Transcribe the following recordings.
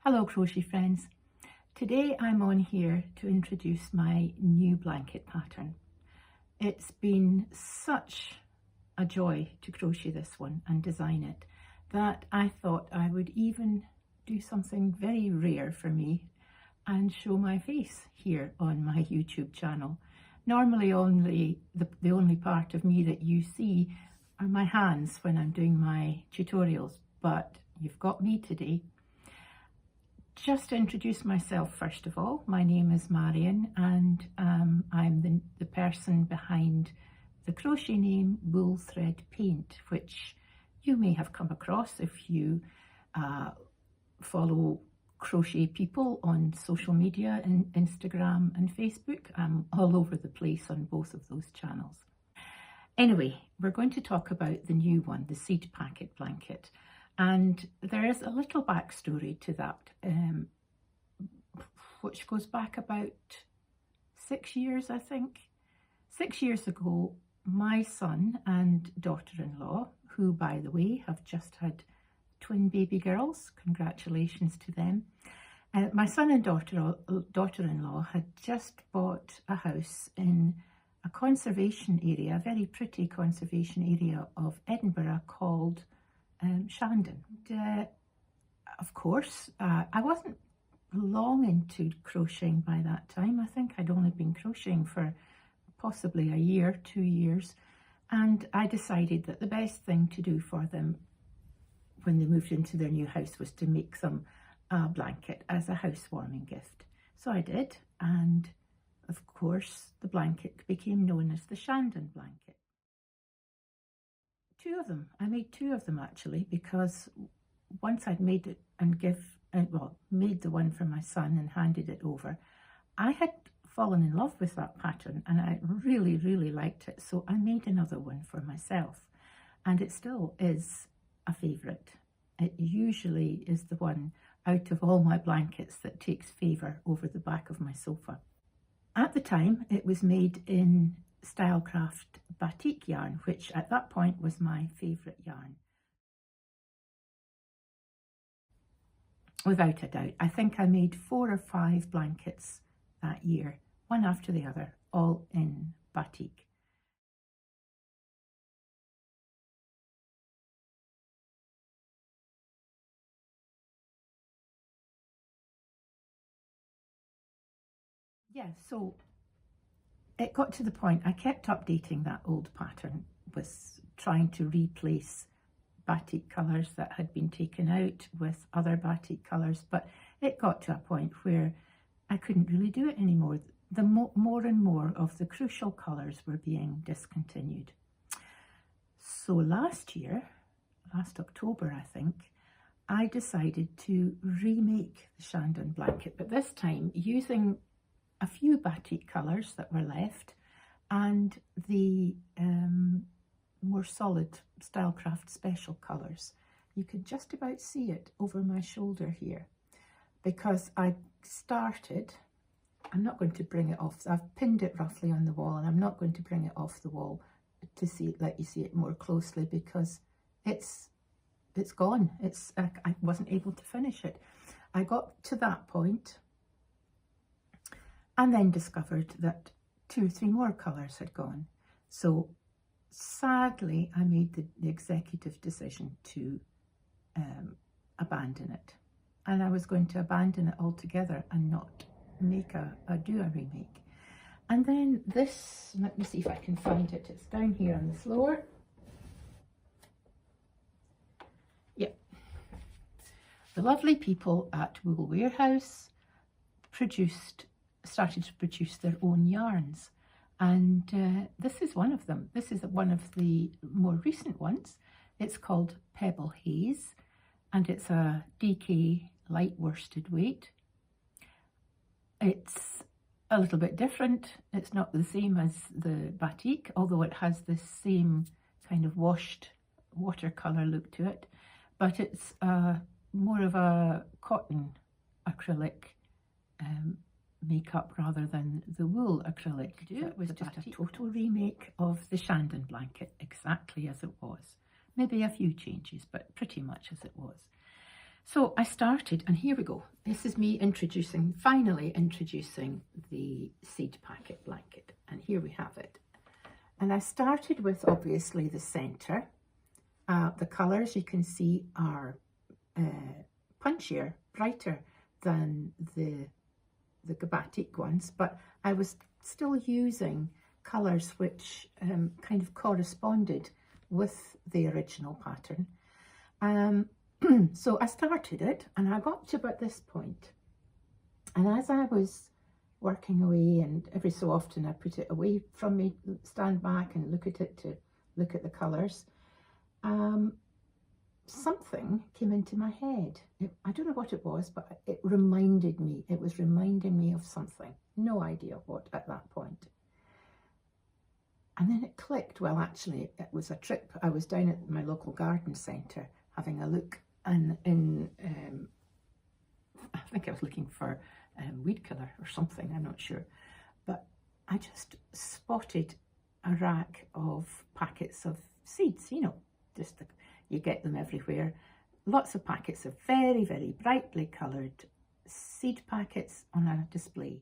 Hello crochet friends. Today I'm on here to introduce my new blanket pattern. It's been such a joy to crochet this one and design it that I thought I would even do something very rare for me and show my face here on my YouTube channel. Normally the only part of me that you see are my hands when I'm doing my tutorials, but you've got me today. Just to introduce myself first of all, my name is Marion and I'm the person behind the crochet name Wool Thread Paint, which you may have come across if you follow crochet people on social media and Instagram and Facebook. I'm all over the place on both of those channels. Anyway, we're going to talk about the new one, the seed packet blanket. And there is a little backstory to that, which goes back about 6 years, I think. 6 years ago, my son and daughter-in-law, who, by the way, have just had twin baby girls, congratulations to them. My son and daughter-in-law had just bought a house in a conservation area, a very pretty conservation area of Edinburgh called Shandon. Of course, I wasn't long into crocheting by that time. I think I'd only been crocheting for possibly a year, 2 years, and I decided that the best thing to do for them when they moved into their new house was to make them a blanket as a housewarming gift. So I did, and of course the blanket became known as the Shandon blanket. Two of them. I made two of them actually, because once I'd made it and made the one for my son and handed it over, I had fallen in love with that pattern and I really, really liked it. So I made another one for myself, and it still is a favourite. It usually is the one out of all my blankets that takes favour over the back of my sofa. At the time, it was made in Stylecraft batik yarn, which at that point was my favourite yarn. Without a doubt, I think I made 4 or 5 blankets that year, one after the other, all in batik. Yeah, so it got to the point I kept updating that old pattern with trying to replace batik colours that had been taken out with other batik colours, but it got to a point where I couldn't really do it anymore. The more and more of the crucial colours were being discontinued. So last October I think, I decided to remake the Shandon blanket, but this time using a few batik colours that were left and the more solid Stylecraft Special colours. You could just about see it over my shoulder here, because I started, I'm not going to bring it off, I've pinned it roughly on the wall and I'm not going to bring it off the wall to let you see it more closely, because it's gone. I wasn't able to finish it. I got to that point and then discovered that 2 or 3 more colours had gone. So sadly, I made the executive decision to abandon it. And I was going to abandon it altogether and not do a remake. And then this, let me see if I can find it. It's down here on the floor. Yep. The lovely people at Wool Warehouse started to produce their own yarns, and this is one of them. This is one of the more recent ones. It's called Pebble Haze and it's a DK light worsted weight. It's a little bit different. It's not the same as the batik, although it has this same kind of washed watercolour look to it, but it's more of a cotton acrylic makeup rather than the wool acrylic. It was just a total remake of the Shandon blanket, exactly as it was. Maybe a few changes, but pretty much as it was. So I started, and here we go. This is me finally introducing the seed packet blanket, and here we have it. And I started with obviously the center. The colours you can see are punchier, brighter than the batik ones, but I was still using colours which kind of corresponded with the original pattern. So I started it, and I got to about this point, and as I was working away, and every so often I put it away from me, stand back and look at it to look at the colours, something came into my head. I don't know what it was, but it was reminding me of something. No idea what at that point. And then it clicked. Well, actually, it was a trip. I was down at my local garden centre having a look, and I think I was looking for weed killer or something, I'm not sure. But I just spotted a rack of packets of seeds, you know, you get them everywhere. Lots of packets of very, very brightly coloured seed packets on a display.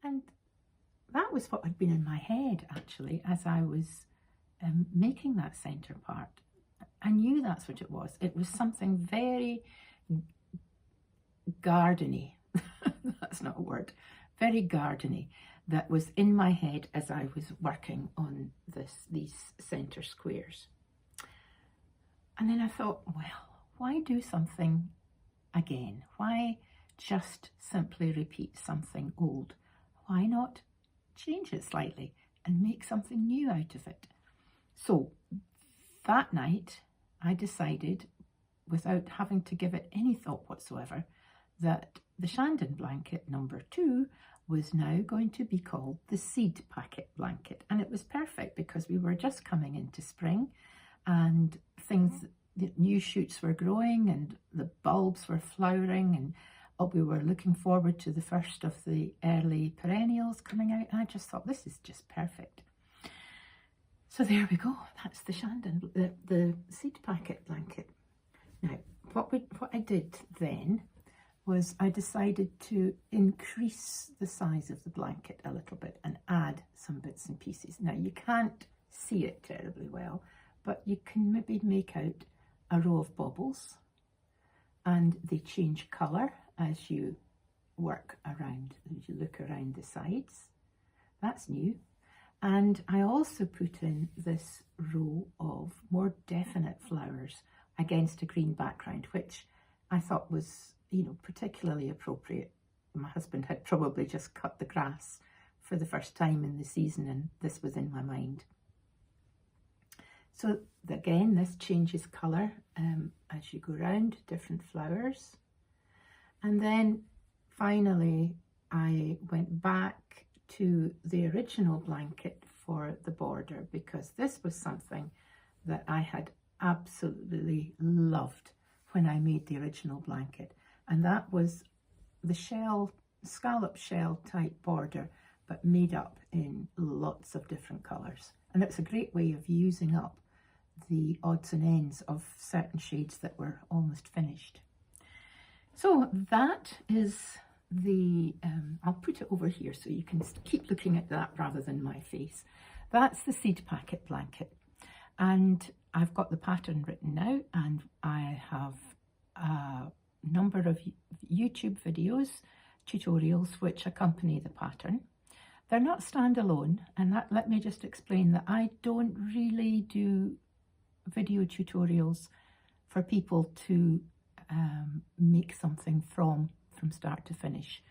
And that was what had been in my head, actually, as I was making that centre part. I knew that's what it was. It was something very gardeny. That's not a word. Very gardeny that was in my head as I was working on these centre squares. And then I thought, well, why do something again? Why just simply repeat something old? Why not change it slightly and make something new out of it? So that night I decided, without having to give it any thought whatsoever, that the Shandon blanket number 2 was now going to be called the seed packet blanket. And it was perfect because we were just coming into spring, and the new shoots were growing and the bulbs were flowering, and we were looking forward to the first of the early perennials coming out, and I just thought, this is just perfect. So there we go, that's the Shandon, the seed packet blanket. Now, what I did then was I decided to increase the size of the blanket a little bit and add some bits and pieces. Now, you can't see it terribly well, but you can maybe make out a row of baubles, and they change colour as you work around, as you look around the sides. That's new. And I also put in this row of more definite flowers against a green background, which I thought was, you know, particularly appropriate. My husband had probably just cut the grass for the first time in the season, and this was in my mind. So again, this changes colour as you go around, different flowers. And then finally, I went back to the original blanket for the border, because this was something that I had absolutely loved when I made the original blanket. And that was the scallop shell type border, but made up in lots of different colours. And it's a great way of using up the odds and ends of certain shades that were almost finished. So that is the, I'll put it over here so you can keep looking at that rather than my face. That's the seed packet blanket. And I've got the pattern written out, and I have a number of YouTube videos, tutorials, which accompany the pattern. They're not standalone, and let me just explain that I don't really do video tutorials for people to make something from start to finish.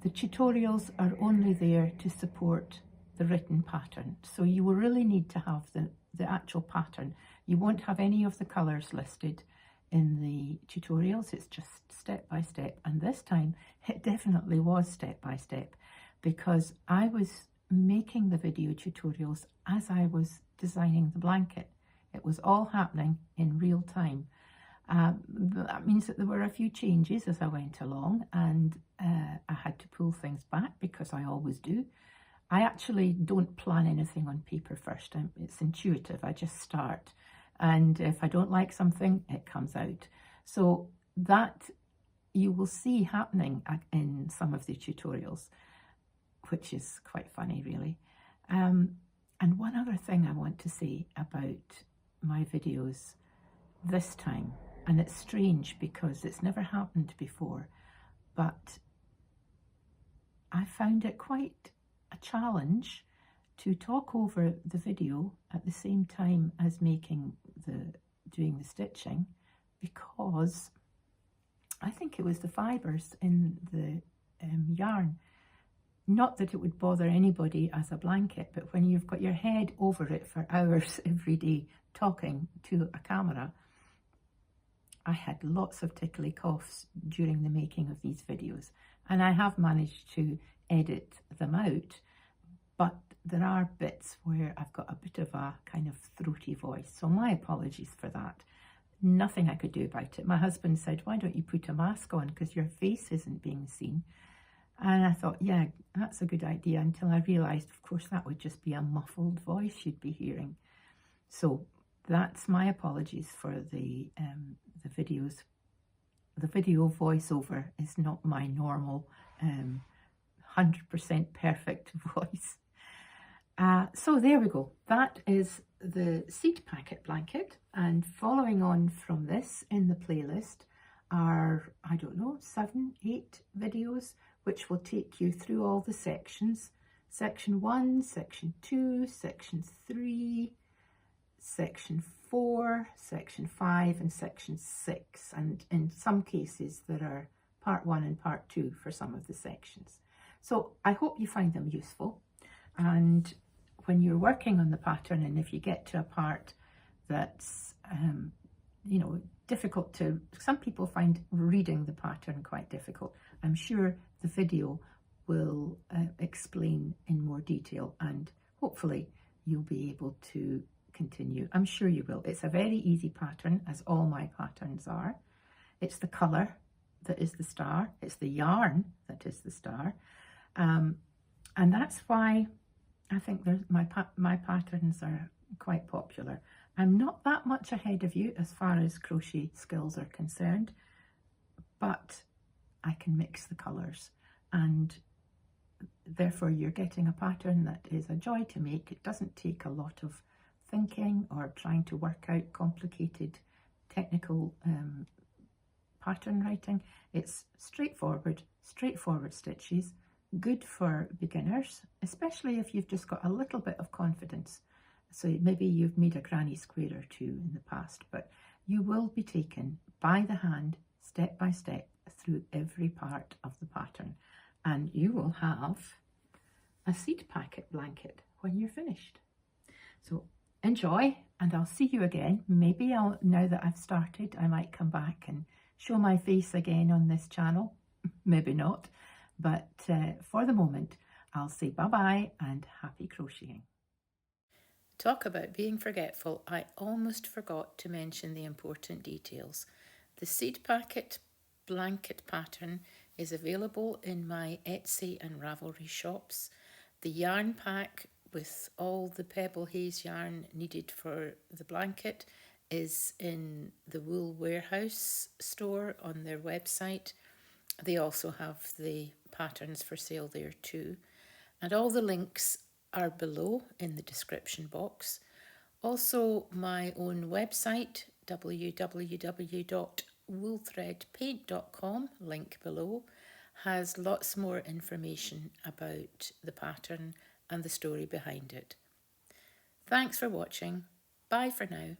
The tutorials are only there to support the written pattern, so you will really need to have the actual pattern. You won't have any of the colours listed in the tutorials. It's just step by step, and this time it definitely was step by step, because I was making the video tutorials as I was designing the blanket. It was all happening in real time. That means that there were a few changes as I went along, and I had to pull things back because I always do. I actually don't plan anything on paper first. It's intuitive. I just start. And if I don't like something, it comes out. So that you will see happening in some of the tutorials, which is quite funny, really. And one other thing I want to say about my videos this time, and it's strange because it's never happened before, but I found it quite a challenge to talk over the video at the same time as doing the stitching, because I think it was the fibres in the yarn. Not that it would bother anybody as a blanket, but when you've got your head over it for hours every day talking to a camera, I had lots of tickly coughs during the making of these videos, and I have managed to edit them out, but there are bits where I've got a bit of a kind of throaty voice, so my apologies for that. Nothing I could do about it. My husband said, why don't you put a mask on because your face isn't being seen? And I thought, yeah, that's a good idea, until I realised, of course, that would just be a muffled voice you'd be hearing. So that's my apologies for the videos. The video voiceover is not my normal 100% perfect voice. So there we go. That is the seed packet blanket, and following on from this in the playlist are, I don't know, 7, 8 videos which will take you through all the sections. Section 1, Section 2, Section 3, Section 4, Section 5 and Section 6, and in some cases there are Part 1 and Part 2 for some of the sections. So I hope you find them useful, and when you're working on the pattern, and if you get to a part that's difficult to, some people find reading the pattern quite difficult, I'm sure the video will explain in more detail, and hopefully you'll be able to continue. I'm sure you will. It's a very easy pattern, as all my patterns are. It's the colour that is the star. It's the yarn that is the star. And that's why I think my patterns are quite popular. I'm not that much ahead of you as far as crochet skills are concerned, but I can mix the colours, and therefore you're getting a pattern that is a joy to make. It doesn't take a lot of thinking or trying to work out complicated technical pattern writing. It's straightforward stitches, good for beginners, especially if you've just got a little bit of confidence. So maybe you've made a granny square or two in the past, but you will be taken by the hand, step by step, through every part of the pattern, and you will have a seed packet blanket when you're finished. So enjoy, and I'll see you again. Maybe now that I've started, I might come back and show my face again on this channel. Maybe not, but for the moment, I'll say bye-bye and happy crocheting. Talk about being forgetful. I almost forgot to mention the important details. The seed packet blanket pattern is available in my Etsy and Ravelry shops. The yarn pack with all the Pebble Haze yarn needed for the blanket is in the Wool Warehouse store on their website. They also have the patterns for sale there too. And all the links are below in the description box. Also, my own website, www.woolthreadpaint.com, link below, has lots more information about the pattern and the story behind it. Thanks for watching. Bye for now.